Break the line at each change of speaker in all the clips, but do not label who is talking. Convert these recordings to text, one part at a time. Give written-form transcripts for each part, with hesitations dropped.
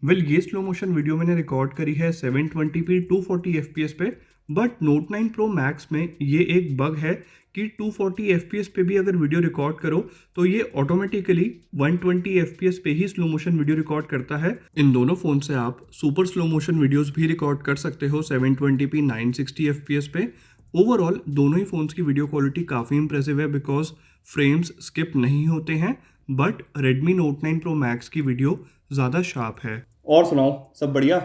ये slow motion video मैंने record करी है 720p 240 fps पे। बट नोट 9 प्रो मैक्स में ये एक बग है कि 240 fps पे भी अगर वीडियो रिकॉर्ड करो तो ये ऑटोमेटिकली 120 fps पे ही स्लो मोशन वीडियो रिकॉर्ड करता है। इन दोनों फ़ोन से आप सुपर स्लो मोशन वीडियोस भी रिकॉर्ड कर सकते हो 720p 960 fps पे। ओवरऑल दोनों ही फ़ोन्स की वीडियो क्वालिटी काफ़ी इंप्रेसिव है बिकॉज फ्रेम्स स्किप नहीं होते हैं। But Redmi Note 9 Pro Max की वीडियो ज़्यादा शार्प है।
और सुनाओ, सब बढ़िया?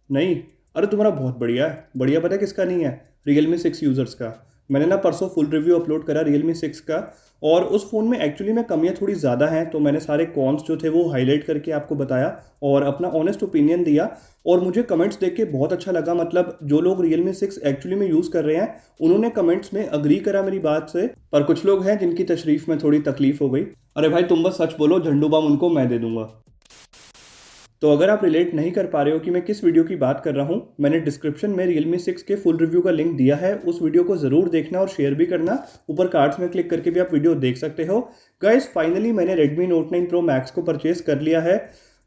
नहीं? अरे तुम्हारा बहुत बढ़िया है। बढ़िया पता है किसका नहीं है? Realme 6 यूज़र्स का। मैंने ना परसों फुल रिव्यू अपलोड करा Realme 6 का, और उस फ़ोन में एक्चुअली में कमियां थोड़ी ज़्यादा हैं, तो मैंने सारे कॉन्स जो थे वो हाईलाइट करके आपको बताया और अपना ऑनेस्ट ओपिनियन दिया। और मुझे कमेंट्स देख के बहुत अच्छा लगा। मतलब जो लोग Realme 6 एक्चुअली में यूज़ कर रहे हैं उन्होंने कमेंट्स में अग्री करा मेरी बात से, पर कुछ लोग हैं जिनकी तशरीफ में थोड़ी तकलीफ हो गई। अरे भाई तुम बस सच बोलो, झंडू बाम उनको मैं दे दूंगा। तो अगर आप रिलेट नहीं कर पा रहे हो कि मैं किस वीडियो की बात कर रहा हूं, मैंने डिस्क्रिप्शन में Realme 6 के फुल रिव्यू का लिंक दिया है। उस वीडियो को ज़रूर देखना और शेयर भी करना। ऊपर कार्ड्स में क्लिक करके भी आप वीडियो देख सकते हो। गाइस फाइनली मैंने Redmi Note 9 Pro Max को परचेज कर लिया है।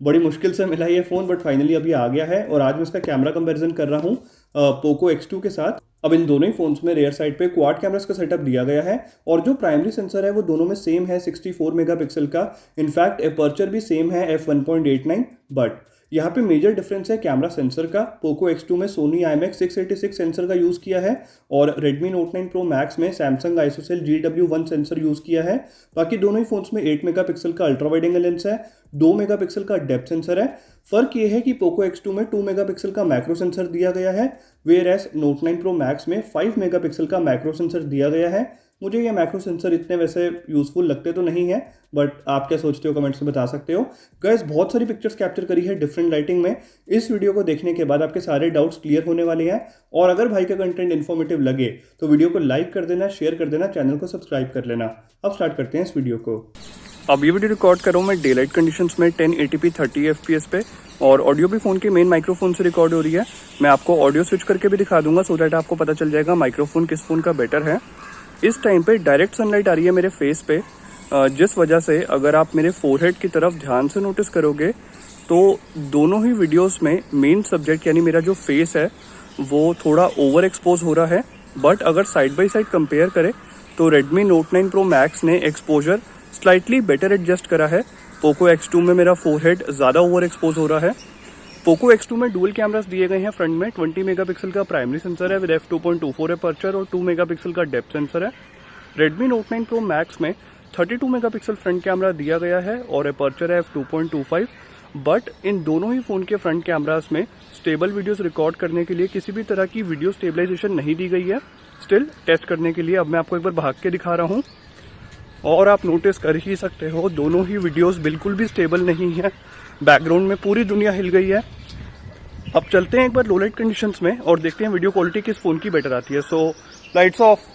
बड़ी मुश्किल से मिला ये फ़ोन, बट फाइनली अभी आ गया है। और आज मैं इसका कैमरा कंपैरिजन कर रहा हूँ पोको X2 के साथ। अब इन दोनों ही फोन्स में रेयर साइड पे क्वाड कैमरास का सेटअप दिया गया है, और जो प्राइमरी सेंसर है वो दोनों में सेम है 64 मेगापिक्सल का। इनफैक्ट एपर्चर भी सेम है f1.89। बट यहाँ पे मेजर डिफरेंस है कैमरा सेंसर का। पोको X2 में सोनी IMX 686 सेंसर का यूज़ किया है, और Redmi Note 9 Pro Max में Samsung ISOCELL GW1 sensor use किया है। बाकी दोनों ही फोन्स में 8 मेगापिक्सल का अल्ट्रा वाइड एंगल लेंस है, 2 मेगापिक्सल का डेप्थ सेंसर है। फर्क ये है कि पोको X2 में 2 मेगापिक्सल का मैक्रो सेंसर दिया गया है, whereas Note 9 Pro Max में 5 मेगापिक्सल का मैक्रो सेंसर दिया गया है। मुझे ये मैक्रो सेंसर इतने वैसे यूज़फुल लगते तो नहीं है, बट आप क्या सोचते हो कमेंट्स में बता सकते हो। गाइस बहुत सारी पिक्चर्स कैप्चर करी है डिफरेंट लाइटिंग में। इस वीडियो को देखने के बाद आपके सारे डाउट्स क्लियर होने वाले हैं। और अगर भाई का कंटेंट इन्फॉर्मेटिव लगे तो वीडियो को लाइक कर देना, शेयर कर देना, चैनल को सब्सक्राइब कर लेना। अब स्टार्ट करते हैं इस वीडियो को।
अब ये वीडियो रिकॉर्ड कर रहा हूँ मैं डे लाइट कंडीशंस में 1080p 30 fps पे, और ऑडियो भी फ़ोन के मेन माइक्रोफोन से रिकॉर्ड हो रही है। मैं आपको ऑडियो स्विच करके भी दिखा दूंगा सो दैट आपको पता चल जाएगा माइक्रोफोन किस फ़ोन का बेटर है। इस टाइम पे डायरेक्ट सनलाइट आ रही है मेरे फेस पे, जिस वजह से अगर आप मेरे फोरहेड की तरफ ध्यान से नोटिस करोगे तो दोनों ही वीडियोस में मेन सब्जेक्ट यानी मेरा जो फेस है वो थोड़ा ओवर एक्सपोज हो रहा है। बट अगर साइड बाई साइड कंपेयर करें तो Redmi Note 9 Pro Max ने एक्सपोजर स्लाइटली बेटर एडजस्ट करा है। पोको X2 में मेरा फोरहेड ज़्यादा ओवर एक्सपोज हो रहा है। पोको X2 में डुअल कैमरास दिए गए हैं। फ्रंट में 20 मेगापिक्सल का प्राइमरी सेंसर है विद f2.24 अपर्चर और 2 मेगापिक्सल का डेप्थ सेंसर है। Redmi Note 9 Pro Max में 32 मेगापिक्सल फ्रंट कैमरा दिया गया है और अपर्चर है f2.25। बट इन दोनों ही फ़ोन के फ्रंट कैमरास में स्टेबल वीडियोस रिकॉर्ड करने के लिए किसी भी तरह की वीडियो स्टेबलाइजेशन नहीं दी गई है। स्टिल टेस्ट करने के लिए अब मैं आपको एक बार भाग के दिखा रहा हूँ, और आप नोटिस कर ही सकते हो दोनों ही वीडियोस बिल्कुल भी स्टेबल नहीं है। बैकग्राउंड में पूरी दुनिया हिल गई है। अब चलते हैं एक बार लो लाइट कंडीशंस में और देखते हैं वीडियो क्वालिटी किस फ़ोन की बेटर आती है। सो लाइट्स ऑफ।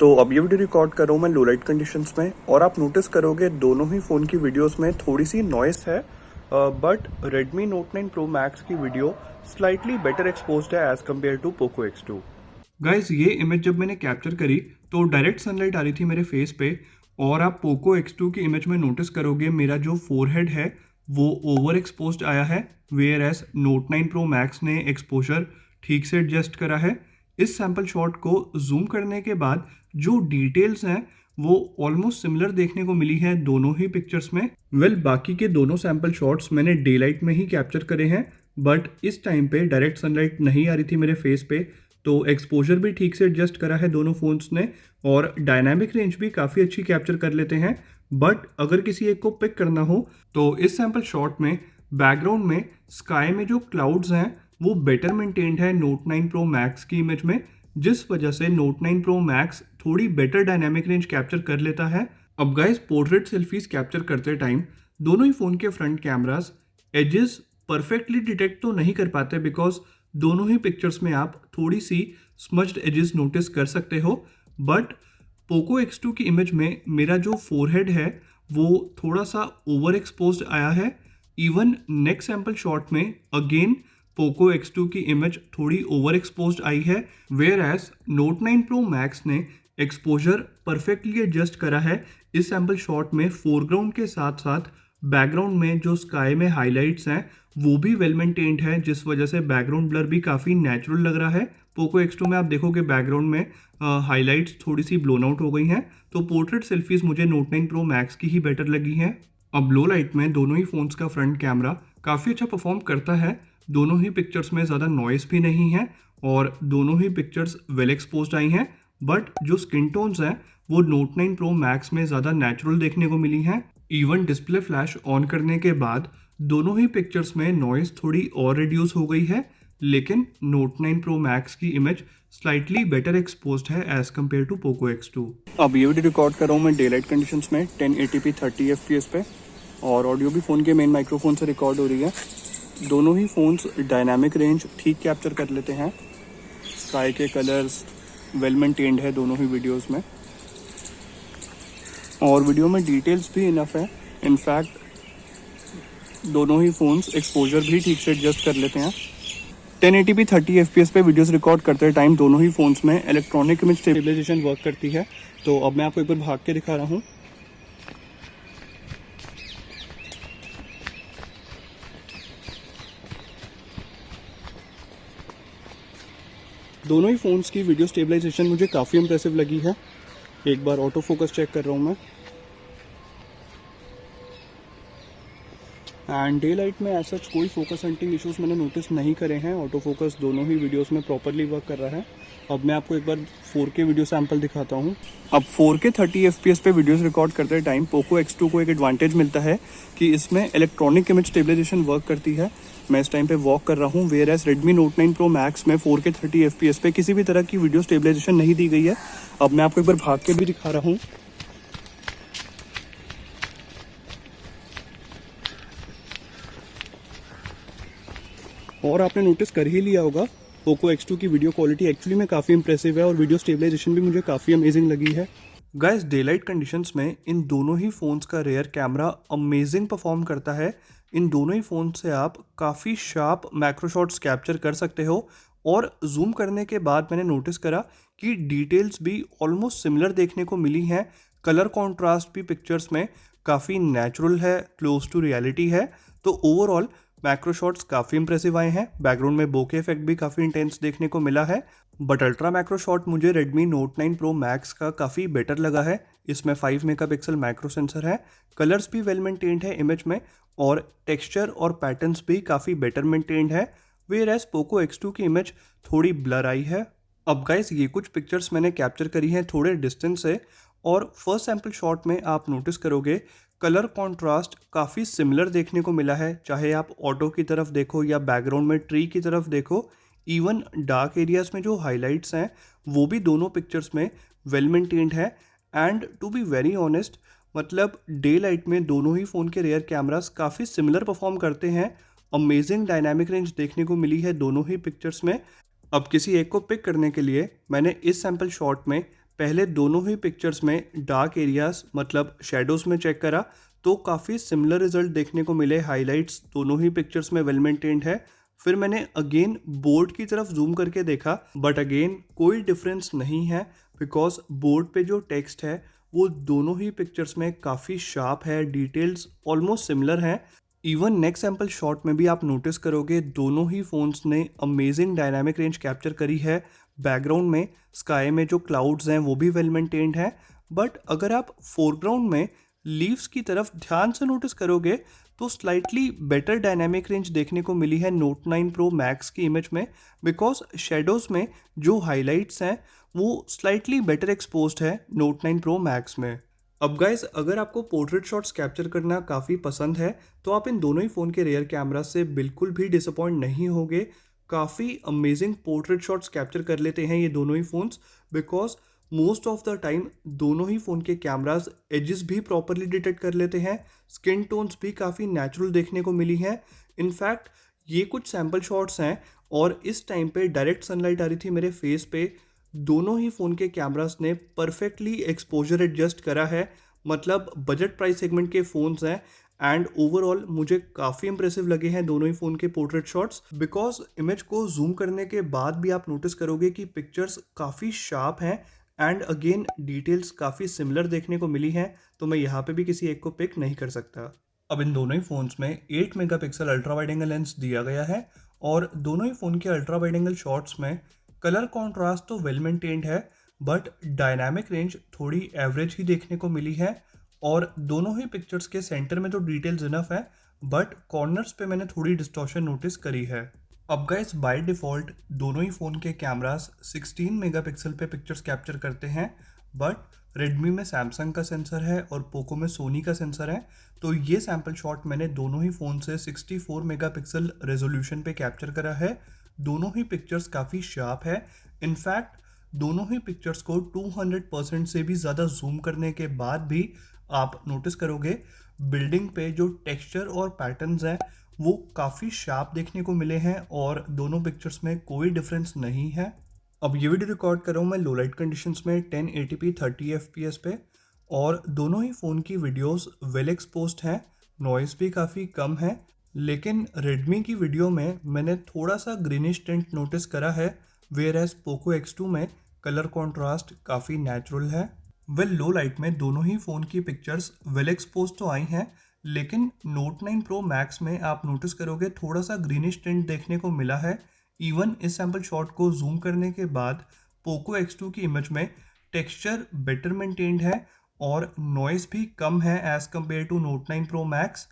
तो अब ये वीडियो रिकॉर्ड कर रहा हूँ मैं लो लाइट कंडीशंस में, और आप नोटिस करोगे दोनों ही फ़ोन की वीडियोस में थोड़ी सी नॉइस है। But Redmi Note 9 Pro Max की वीडियो स्लाइटली बेटर एक्सपोज्ड है as compare to Poco X2। Guys ये इमेज जब मैंने कैप्चर करी तो डायरेक्ट सनलाइट आ रही थी मेरे फेस पे, और आप पोको X2 की इमेज में नोटिस करोगे मेरा जो फोरहेड है वो ओवर एक्सपोज्ड आया है, whereas Note 9 Pro Max ने एक्सपोजर ठीक से एडजस्ट करा है। इस सैम्पल शॉट को जूम करने के बाद जो डिटेल्स हैं वो ऑलमोस्ट सिमिलर देखने को मिली है दोनों ही पिक्चर्स में। बाकी के दोनों सैम्पल शॉट्स मैंने डे लाइट में ही कैप्चर करे हैं, बट इस टाइम पे डायरेक्ट सनलाइट नहीं आ रही थी मेरे फेस पे, तो एक्सपोजर भी ठीक से एडजस्ट करा है दोनों फ़ोन्स ने, और डायनामिक रेंज भी काफ़ी अच्छी कैप्चर कर लेते हैं। बट अगर किसी एक को पिक करना हो तो इस सैम्पल शॉट में बैकग्राउंड में स्काई में जो क्लाउड्स हैं वो बेटर मेंटेन्ड है Note 9 Pro Max की इमेज में, जिस वजह से Note 9 Pro Max थोड़ी बेटर डायनामिक रेंज कैप्चर कर लेता है। अब गाइस पोर्ट्रेट सेल्फीज कैप्चर करते टाइम दोनों ही फ़ोन के front cameras edges perfectly detect तो नहीं कर पाते, बिकॉज दोनों ही पिक्चर्स में आप थोड़ी सी स्मज्ड एजेस नोटिस कर सकते हो। बट पोको X2 की इमेज में मेरा जो फोरहेड है वो थोड़ा सा ओवर एक्सपोज्ड आया है। इवन नेक्स्ट सैम्पल शॉट में अगेन पोको X2 की इमेज थोड़ी ओवर एक्सपोज्ड आई है, where as Note 9 Pro Max ने एक्सपोजर परफेक्टली एडजस्ट करा है। इस सैम्पल शॉट में फोरग्राउंड के साथ साथ बैकग्राउंड में जो स्काई में हाइलाइट्स हैं
वो भी वेल मेंटेन्ड है, जिस वजह से बैकग्राउंड ब्लर भी काफ़ी नेचुरल लग रहा है। पोको X2 में आप देखोगे बैकग्राउंड में हाइलाइट्स थोड़ी सी ब्लोन आउट हो गई हैं, तो पोर्ट्रेट सेल्फीज मुझे Note 9 Pro Max की ही बेटर लगी हैं। अब लो लाइट में दोनों ही फ़ोन्स का फ्रंट कैमरा काफ़ी अच्छा परफॉर्म करता है। दोनों ही पिक्चर्स में ज़्यादा नॉइस भी नहीं है और दोनों ही पिक्चर्स वेल एक्सपोज्ड आई हैं, बट जो स्किन टोन्स हैं वो Note 9 Pro Max में ज़्यादा नेचुरल देखने को मिली हैं। इवन डिस्प्ले फ्लैश ऑन करने के बाद दोनों ही पिक्चर्स में नॉइस थोड़ी और रिड्यूस हो गई है, लेकिन Note 9 Pro Max की इमेज स्लाइटली बेटर एक्सपोज्ड है as compare to Poco X2।
अब ये वीडियो रिकॉर्ड कर रहा हूँ मैं डे लाइट कंडीशंस में 1080p 30 fps पे, और ऑडियो भी फ़ोन के मेन माइक्रोफोन से रिकॉर्ड हो रही है। दोनों ही फ़ोन्स डायनामिक रेंज ठीक कैप्चर कर लेते हैं। स्काई के कलर्स वेल मेंटेन्ड है दोनों ही वीडियोस में, और वीडियो में डिटेल्स भी इनफ है। इनफैक्ट दोनों ही फ़ोन्स एक्सपोजर भी ठीक से एडजस्ट कर लेते हैं। 1080p 30 fps पे वीडियोस रिकॉर्ड करते टाइम दोनों ही फ़ोन्स में इलेक्ट्रॉनिक इमेज स्टेबलाइजेशन वर्क करती है। तो अब मैं आपको एक बार भाग के दिखा रहा हूँ। दोनों ही फ़ोन्स की वीडियो स्टेबलाइजेशन मुझे काफ़ी इंप्रेसिव लगी है। एक बार ऑटो फोकस चेक कर रहा हूँ मैं, एंड डे लाइट में ऐसा कोई फोकस हंटिंग इश्यूज मैंने नोटिस नहीं करे हैं। ऑटो फोकस दोनों ही वीडियोस में प्रॉपरली वर्क कर रहा है। अब मैं आपको एक बार 4K वीडियो सैंपल दिखाता हूँ। अब 4K 30 fps पे वीडियोस रिकॉर्ड करते टाइम पोको X2 को एक एडवांटेज मिलता है कि इसमें इलेक्ट्रॉनिक इमेज स्टेबलाइजेशन वर्क करती है। मैं इस टाइम पे वॉक कर रहा हूँ, where as Redmi Note 9 Pro Max में 4K 30 fps पे किसी भी तरह की वीडियो स्टेबलाइजेशन नहीं दी गई है। अब मैं आपको एक बार भाग के भी दिखा रहा हूँ। और आपने नोटिस कर ही लिया होगा पोको X2 की वीडियो क्वालिटी एक्चुअली में काफ़ी इंप्रेसिव है, और वीडियो स्टेबलाइजेशन भी मुझे काफ़ी अमेजिंग लगी है। गाइस, डे लाइट कंडीशंस में इन दोनों ही फ़ोन्स का रेयर कैमरा अमेजिंग परफॉर्म करता है। इन दोनों ही फ़ोन से आप काफ़ी शार्प मैक्रो शॉट्स कैप्चर कर सकते हो, और जूम करने के बाद मैंने नोटिस करा कि डिटेल्स भी ऑलमोस्ट सिमिलर देखने को मिली हैं। कलर कॉन्ट्रास्ट भी पिक्चर्स में काफ़ी नेचुरल है, क्लोज टू रियलिटी है। तो ओवरऑल मैक्रो शॉट्स काफ़ी इंप्रेसिव आए हैं। बैकग्राउंड में बोके इफेक्ट भी काफ़ी इंटेंस देखने को मिला है। बट अल्ट्रा मैक्रो शॉट मुझे Redmi Note 9 Pro Max का काफ़ी बेटर लगा है। इसमें 5 मेगापिक्सल मैक्रो सेंसर है, कलर्स भी वेल मेंटेन्ड है इमेज में, और टेक्सचर और पैटर्न्स भी काफ़ी बेटर मेंटेन्ड है। वेयर एज पोको X2 की इमेज थोड़ी ब्लर आई है। अब गाइस, ये कुछ पिक्चर्स मैंने कैप्चर करी हैं थोड़े डिस्टेंस से, और फर्स्ट सैम्पल शॉट में आप नोटिस करोगे कलर कॉन्ट्रास्ट काफ़ी सिमिलर देखने को मिला है, चाहे आप ऑटो की तरफ देखो या बैकग्राउंड में ट्री की तरफ देखो। इवन डार्क एरियाज में जो हाइलाइट्स हैं वो भी दोनों पिक्चर्स में वेल मेंटेन्ड है। And to be very honest, मतलब डे लाइट में दोनों ही फ़ोन के रेयर कैमरास काफ़ी सिमिलर परफॉर्म करते हैं। अमेजिंग डायनामिक रेंज देखने को मिली है दोनों ही पिक्चर्स में। अब किसी एक को पिक करने के लिए मैंने इस सैम्पल शॉट में पहले दोनों ही पिक्चर्स में डार्क एरियाज मतलब शेडोज़ में चेक करा, तो काफ़ी सिमिलर रिजल्ट देखने को मिले। हाइलाइट्स दोनों ही पिक्चर्स में वेल मेंटेन्ड है। फिर मैंने अगेन बोर्ड की तरफ जूम करके देखा, बट अगेन कोई डिफरेंस नहीं है, बिकॉज बोर्ड पे जो टेक्स्ट है वो दोनों ही पिक्चर्स में काफ़ी शार्प है, डिटेल्स ऑलमोस्ट सिमिलर हैं। इवन नेक्स्ट सैम्पल शॉट में भी आप नोटिस करोगे दोनों ही फ़ोन्स ने अमेजिंग डायनामिक रेंज कैप्चर करी है। बैकग्राउंड में स्काई में जो क्लाउड्स हैं वो भी वेल मेंटेन्ड है, बट अगर आप फोरग्राउंड में लीव्स की तरफ ध्यान से नोटिस करोगे तो स्लाइटली बेटर डायनामिक रेंज देखने को मिली है Note 9 Pro Max की इमेज में, बिकॉज शेडोज़ में जो हाइलाइट्स हैं वो स्लाइटली बेटर एक्सपोज्ड है Note 9 Pro Max में। अब गाइस, अगर आपको पोर्ट्रेट शॉट्स कैप्चर करना काफ़ी पसंद है तो आप इन दोनों ही फ़ोन के रेयर कैमरा से बिल्कुल भी डिसअपॉइंट नहीं होगे। काफ़ी अमेजिंग पोर्ट्रेट शॉट्स कैप्चर कर लेते हैं ये दोनों ही phones, because most of the time दोनों ही फ़ोन के कैमराज एजेस भी प्रॉपरली डिटेक्ट कर लेते हैं। स्किन टोन्स भी काफ़ी नेचुरल देखने को मिली हैं। इनफैक्ट ये कुछ सैम्पल शॉट्स हैं, और इस टाइम पे डायरेक्ट सनलाइट आ रही थी मेरे फेस पे। दोनों ही फ़ोन के कैमरास ने परफेक्टली एक्सपोजर एडजस्ट करा है, मतलब बजट प्राइस सेगमेंट के फ़ोन्स हैं। एंड ओवरऑल मुझे काफ़ी इंप्रेसिव लगे हैं दोनों ही फ़ोन के पोर्ट्रेट शॉट्स, बिकॉज इमेज को जूम करने के बाद भी आप नोटिस करोगे कि पिक्चर्स काफ़ी शार्प हैं, एंड अगेन डिटेल्स काफ़ी सिमिलर देखने को मिली हैं। तो मैं यहाँ पे भी किसी एक को पिक नहीं कर सकता। अब इन दोनों ही फ़ोन्स में 8 megapixel ultra wide angle lens दिया गया है और दोनों ही फ़ोन के अल्ट्रा वाइड एंगल शॉट्स में कलर कॉन्ट्रास्ट तो वेल मेंटेन्ड है, बट डायनामिक रेंज थोड़ी एवरेज ही देखने को मिली है। और दोनों ही पिक्चर्स के सेंटर में तो डिटेल्स इनफ है, बट कॉर्नर्स पे मैंने थोड़ी डिस्टॉर्शन नोटिस करी है। अब गाइस बाय डिफ़ॉल्ट दोनों ही फ़ोन के कैमरास 16 मेगापिक्सल पे पिक्चर्स कैप्चर करते हैं, बट रेडमी में सैमसंग का सेंसर है और पोको में सोनी का सेंसर है। तो ये सैम्पल शॉट मैंने दोनों ही फ़ोन से 64 मेगापिक्सल रेजोल्यूशन पे कैप्चर करा है। दोनों ही पिक्चर्स काफ़ी शार्प है। इनफैक्ट दोनों ही पिक्चर्स को 200% से भी ज़्यादा जूम करने के बाद भी आप नोटिस करोगे बिल्डिंग पे जो टेक्सचर और पैटर्न्स हैं वो काफ़ी शार्प देखने को मिले हैं और दोनों पिक्चर्स में कोई डिफरेंस नहीं है। अब ये वीडियो रिकॉर्ड कर रहा हूँ मैं लो लाइट कंडीशंस में 1080p 30 fps पे, और दोनों ही फ़ोन की वीडियोस वेल एक्सपोज्ड हैं, नॉइस भी काफ़ी कम है। लेकिन रेडमी की वीडियो में मैंने थोड़ा सा ग्रीनिश टिंट नोटिस करा है, वेयर एज पोको X2 में कलर कॉन्ट्रास्ट काफ़ी नेचुरल है। वेल लो लाइट में दोनों ही फ़ोन की पिक्चर्स वेल एक्सपोज तो आई हैं, लेकिन Note 9 Pro Max में आप नोटिस करोगे थोड़ा सा ग्रीनिश टिंट देखने को मिला है। इवन इस सैम्पल शॉट को जूम करने के बाद पोको X2 की इमेज में टेक्सचर बेटर मेंटेन्ड है और नॉइस भी कम है as compare to Note 9 Pro Max।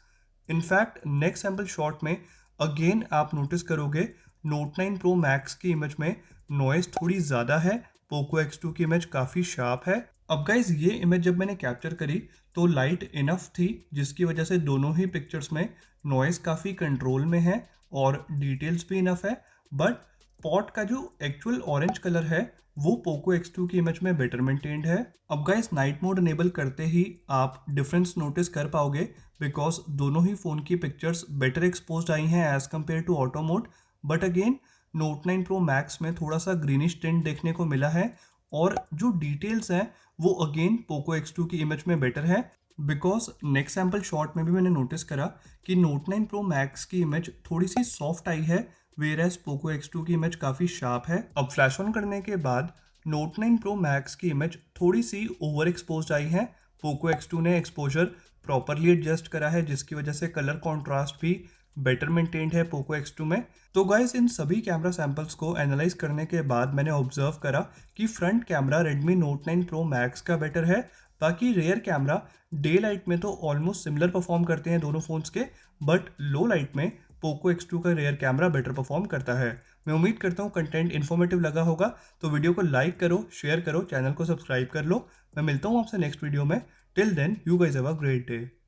In fact next sample shot में अगेन आप नोटिस करोगे Note 9 Pro Max की इमेज में नॉइस थोड़ी ज़्यादा है, पोको X2 की इमेज काफ़ी शार्प है। अब गाइज ये इमेज जब मैंने कैप्चर करी तो लाइट इनफ थी, जिसकी वजह से दोनों ही पिक्चर्स में नॉइस काफ़ी कंट्रोल में है और डिटेल्स भी इनफ है, बट पॉट का जो एक्चुअल ऑरेंज कलर है वो पोको X2 की इमेज में बेटर मेंटेन्ड है। अब गाइस नाइट मोड इनेबल करते ही आप डिफरेंस नोटिस कर पाओगे, बिकॉज दोनों ही फ़ोन की पिक्चर्स बेटर एक्सपोज्ड आई हैं as compare to auto mode. But again Note 9 Pro Max में थोड़ा सा ग्रीनिश टिंट देखने को मिला है और जो डिटेल्स हैं वो अगेन पोको X2 की इमेज में बेटर है। बिकॉज नेक्स्ट सैम्पल शॉट में भी मैंने नोटिस करा कि Note 9 Pro Max की इमेज थोड़ी सी सॉफ्ट आई है, वेयर एज पोको X2 की इमेज काफ़ी शार्प है। अब फ्लैश ऑन करने के बाद Note 9 Pro Max की इमेज थोड़ी सी ओवर एक्सपोज आई है। पोको X2 ने एक्सपोजर प्रॉपरली एडजस्ट करा है, जिसकी वजह से कलर कॉन्ट्रास्ट भी बेटर मेंटेन्ड है पोको X2 में। तो गाइस इन सभी कैमरा सैंपल्स को एनालाइज करने के बाद मैंने ऑब्जर्व करा कि front camera Redmi Note 9 Pro Max का बेटर है, बाकी रेयर कैमरा डे लाइट में तो ऑलमोस्ट सिमिलर परफॉर्म करते हैं दोनों फोन्स के, बट लो लाइट में पोको X2 का रेयर कैमरा बेटर परफॉर्म करता है। मैं उम्मीद करता हूँ कंटेंट इन्फॉर्मेटिव लगा होगा, तो वीडियो को लाइक करो, शेयर करो, चैनल को सब्सक्राइब कर लो। मैं मिलता हूँ आपसे नेक्स्ट वीडियो में। Till then you guys have a great day.